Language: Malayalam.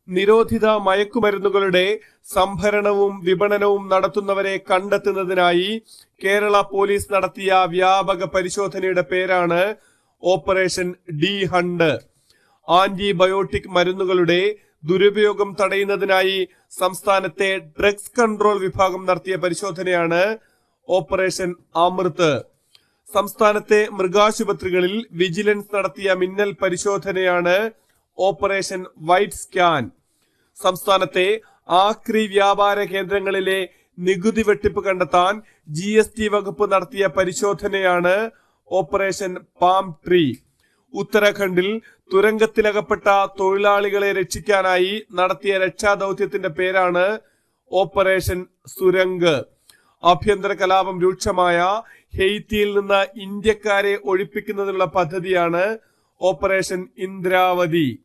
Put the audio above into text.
നിരോധിത മയക്കുമരുന്നുകളുടെ സംഭരണവും വിപണനവും നടത്തുന്നവരെ കണ്ടെത്തുന്നതിനായി കേരള പോലീസ് നടത്തിയ വ്യാപക പരിശോധനയുടെ പേരാണ് ഓപ്പറേഷൻ ഡി ഹണ്ട്. ആന്റിബയോട്ടിക് മരുന്നുകളുടെ ദുരുപയോഗം തടയുന്നതിനായി സംസ്ഥാനത്തെ ഡ്രഗ്സ് കൺട്രോൾ വിഭാഗം നടത്തിയ പരിശോധനയാണ് ഓപ്പറേഷൻ അമൃത്. സംസ്ഥാനത്തെ മൃഗാശുപത്രികളിൽ വിജിലൻസ് നടത്തിയ മിന്നൽ പരിശോധനയാണ് ഓപ്പറേഷൻ വൈറ്റ് സ്കാൻ. സംസ്ഥാനത്തെ ആക്രി വ്യാപാര കേന്ദ്രങ്ങളിലെ നികുതി വെട്ടിപ്പ് കണ്ടെത്താൻ GST വകുപ്പ് നടത്തിയ പരിശോധനയാണ് ഓപ്പറേഷൻ പാം ട്രീ. ഉത്തരാഖണ്ഡിൽ തുരങ്കത്തിലകപ്പെട്ട തൊഴിലാളികളെ രക്ഷിക്കാനായി നടത്തിയ രക്ഷാദൌത്യത്തിന്റെ പേരാണ് ഓപ്പറേഷൻ സുരംഗ്. ആഭ്യന്തര കലാപം രൂക്ഷമായ ഹെയ്ത്തിയിൽ നിന്ന് ഇന്ത്യക്കാരെ ഒഴിപ്പിക്കുന്നതിനുള്ള പദ്ധതിയാണ് ഓപ്പറേഷൻ ഇന്ദ്രാവതി.